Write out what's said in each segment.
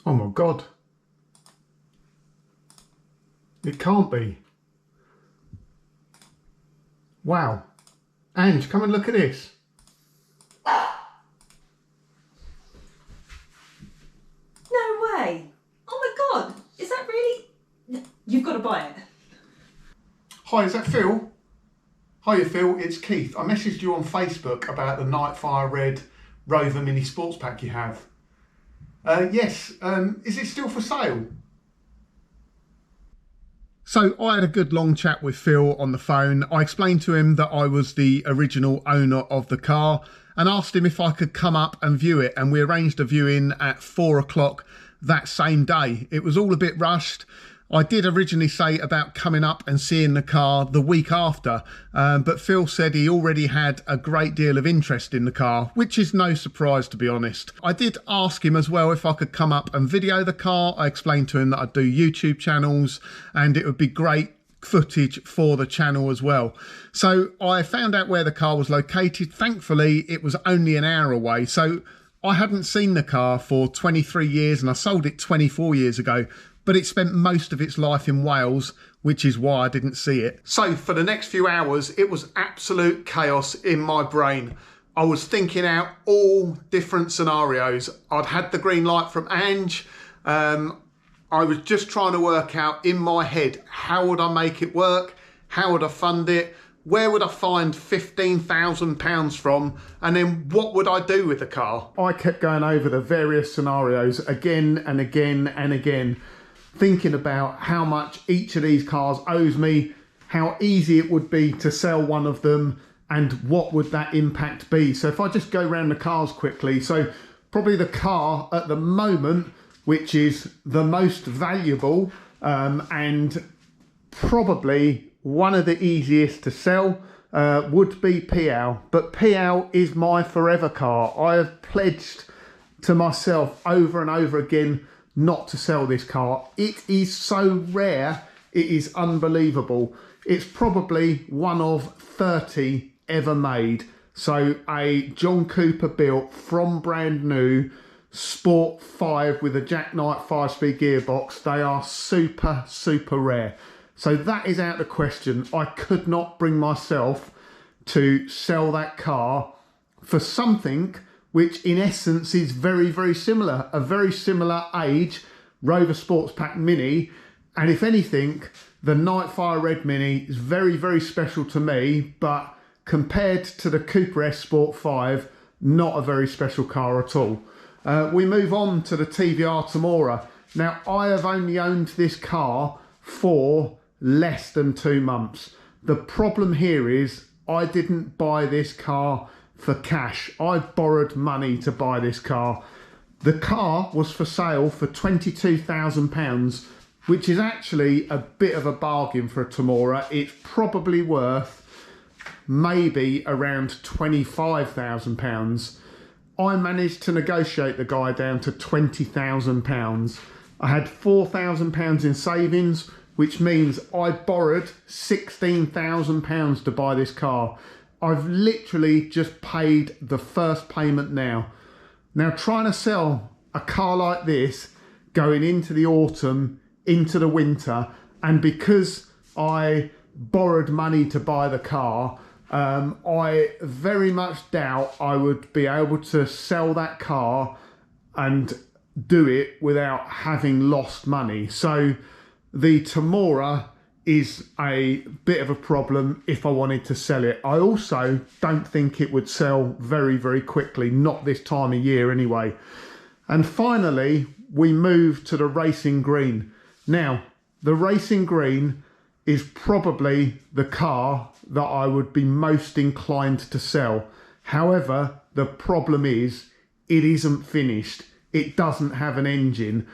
Oh my God. It can't be. Wow. Ange, come and look at this. No way. Oh my God. Is that really? You've got to buy it. Hi, is that Phil? Hiya Phil, it's Keith. I messaged you on Facebook about the Nightfire Red Rover Mini Sports Pack you have. Yes, is it still for sale? So I had a good long chat with Phil on the phone. I explained to him that I was the original owner of the car and asked him if I could come up and view it, and we arranged a viewing at 4 o'clock that same day. It was all a bit rushed. I did originally say about coming up and seeing the car the week after, but Phil said he already had a great deal of interest in the car, which is no surprise to be honest. I did ask him as well if I could come up and video the car. I explained to him that I do YouTube channels and it would be great footage for the channel as well. So I found out where the car was located. Thankfully, it was only an hour away. So I hadn't seen the car for 23 years and I sold it 24 years ago. But it spent most of its life in Wales, which is why I didn't see it. So for the next few hours, it was absolute chaos in my brain. I was thinking out all different scenarios. I'd had the green light from Ange. I was just trying to work out in my head, how would I make it work? How would I fund it? Where would I find £15,000 from? And then what would I do with the car? I kept going over the various scenarios again and again and again, thinking about how much each of these cars owes me, how easy it would be to sell one of them, and what would that impact be. So if I just go around the cars quickly, so probably the car at the moment, which is the most valuable and probably one of the easiest to sell would be PL. But PL is my forever car. I have pledged to myself over and over again not to sell this car. It is so rare, it is unbelievable. It's probably one of 30 ever made. So a John Cooper built from brand new Sport 5 with a jackknife 5-speed gearbox. They are super, super rare. So that is out of the question. I could not bring myself to sell that car for something which in essence is very, very similar. A very similar age Rover Sports Pack Mini. And if anything, the Nightfire Red Mini is very, very special to me, but compared to the Cooper S Sport 5, not a very special car at all. We move on to the TVR Timora. Now, I have only owned this car for less than 2 months. The problem here is I didn't buy this car for cash. I borrowed money to buy this car. The car was for sale for £22,000, which is actually a bit of a bargain for a Timora. It's probably worth maybe around £25,000. I managed to negotiate the guy down to £20,000. I had £4,000 in savings, which means I borrowed £16,000 to buy this car. I've literally just paid the first payment now. Now, trying to sell a car like this going into the autumn, into the winter, and because I borrowed money to buy the car, I very much doubt I would be able to sell that car and do it without having lost money. So the Timora is a bit of a problem if I wanted to sell it. I also don't think it would sell very, very quickly, not this time of year anyway. And finally, we move to the Racing Green. Now, the Racing Green is probably the car that I would be most inclined to sell. However, the problem is it isn't finished. It doesn't have an engine.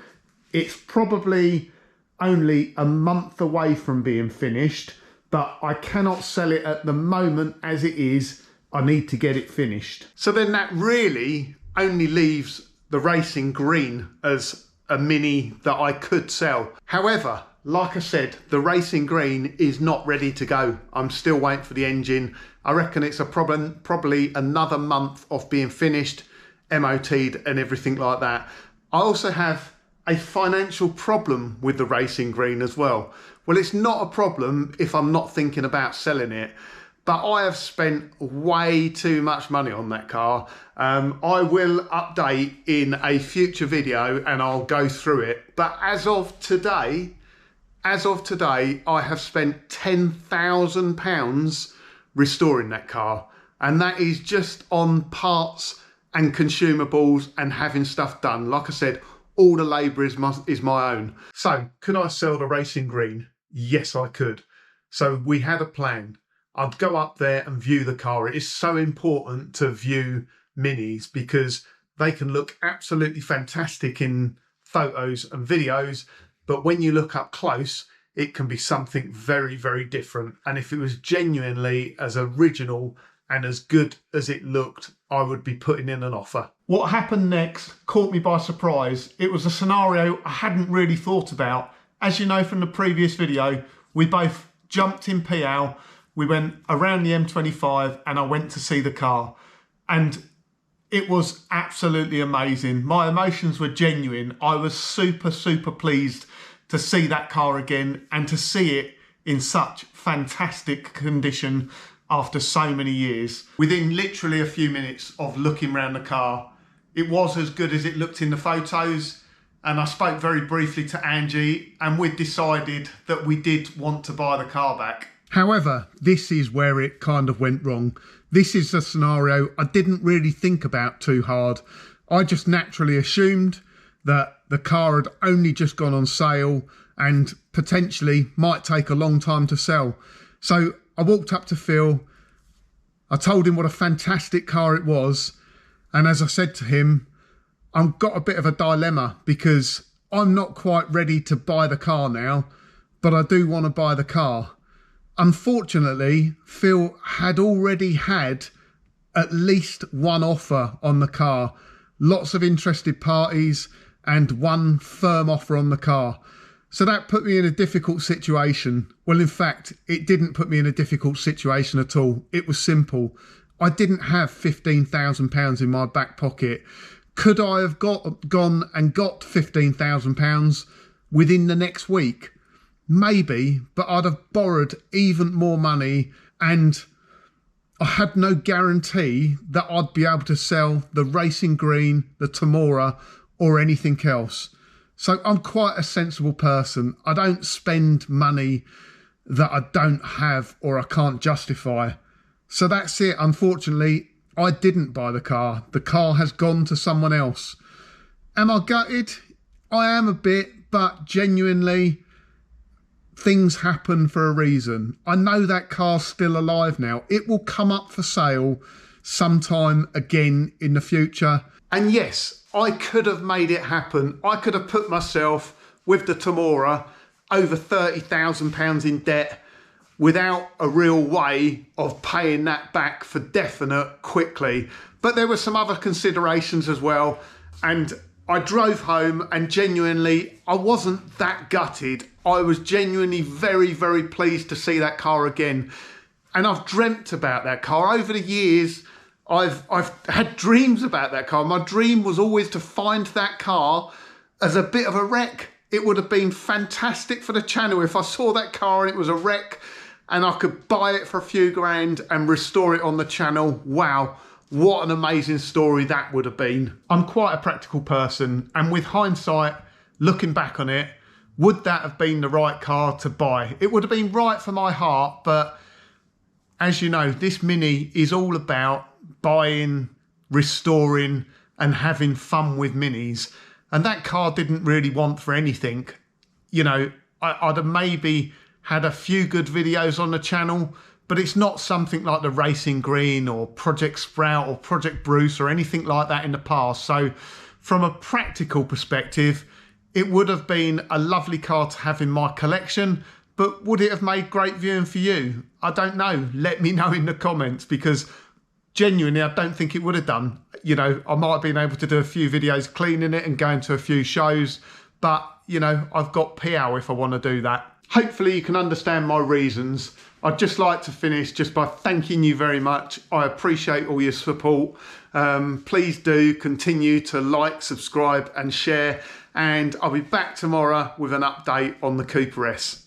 It's probably only a month away from being finished, but I cannot sell it at the moment as it is. I need to get it finished. So then that really only leaves the Racing Green as a Mini that I could sell. However, like I said, the Racing Green is not ready to go. I'm still waiting for the engine. I reckon it's a problem, probably another month of being finished, MOT'd and everything like that. I also have a financial problem with the Racing Green as well. Well, it's not a problem if I'm not thinking about selling it, but I have spent way too much money on that car. I will update in a future video and I'll go through it. But as of today, I have spent £10,000 restoring that car. And that is just on parts and consumables and having stuff done. Like I said, all the labour is my own. So could I sell the Racing Green? Yes, I could. So we had a plan. I'd go up there and view the car. It is so important to view Minis because they can look absolutely fantastic in photos and videos, but when you look up close, it can be something very, very different. And if it was genuinely as original and as good as it looked, I would be putting in an offer. What happened next caught me by surprise. It was a scenario I hadn't really thought about. As you know from the previous video, we both jumped in PL. We went around the M25 and I went to see the car. And it was absolutely amazing. My emotions were genuine. I was super, super pleased to see that car again and to see it in such fantastic condition after so many years. Within literally a few minutes of looking around the car, it was as good as it looked in the photos. And I spoke very briefly to Angie and we decided that we did want to buy the car back. However, this is where it kind of went wrong. This is a scenario I didn't really think about too hard. I just naturally assumed that the car had only just gone on sale and potentially might take a long time to sell. So I walked up to Phil. I told him what a fantastic car it was. And as I said to him, I've got a bit of a dilemma because I'm not quite ready to buy the car now, but I do want to buy the car. Unfortunately, Phil had already had at least one offer on the car, lots of interested parties and one firm offer on the car. So that put me in a difficult situation. Well, in fact, it didn't put me in a difficult situation at all. It was simple. I didn't have £15,000 in my back pocket. Could I have gone and got £15,000 within the next week? Maybe, but I'd have borrowed even more money and I had no guarantee that I'd be able to sell the Racing Green, the Timora or anything else. So I'm quite a sensible person. I don't spend money that I don't have or I can't justify. So that's it. Unfortunately, I didn't buy the car. The car has gone to someone else. Am I gutted? I am a bit, but genuinely, things happen for a reason. I know that car's still alive now. It will come up for sale sometime again in the future. And yes, I could have made it happen. I could have put myself with the Timora over £30,000 in debt without a real way of paying that back for definite quickly. But there were some other considerations as well. And I drove home and genuinely, I wasn't that gutted. I was genuinely very, very pleased to see that car again. And I've dreamt about that car. Over the years, I've had dreams about that car. My dream was always to find that car as a bit of a wreck. It would have been fantastic for the channel if I saw that car and it was a wreck and I could buy it for a few grand and restore it on the channel. Wow. What an amazing story that would have been. I'm quite a practical person, and with hindsight, looking back on it, would that have been the right car to buy? It would have been right for my heart, but as you know, this Mini is all about buying, restoring, and having fun with Minis. And that car didn't really want for anything. You know, I'd have maybe had a few good videos on the channel, but it's not something like the Racing Green or Project Sprout or Project Bruce or anything like that in the past. So from a practical perspective, it would have been a lovely car to have in my collection, but would it have made great viewing for you? I don't know. Let me know in the comments, because genuinely, I don't think it would have done. You know, I might have been able to do a few videos cleaning it and going to a few shows, but you know, I've got PL if I want to do that. hopefully you can understand my reasons. I'd just like to finish just by thanking you very much. I appreciate all your support. Please do continue to like, subscribe and share, and I'll be back tomorrow with an update on the Cooper S.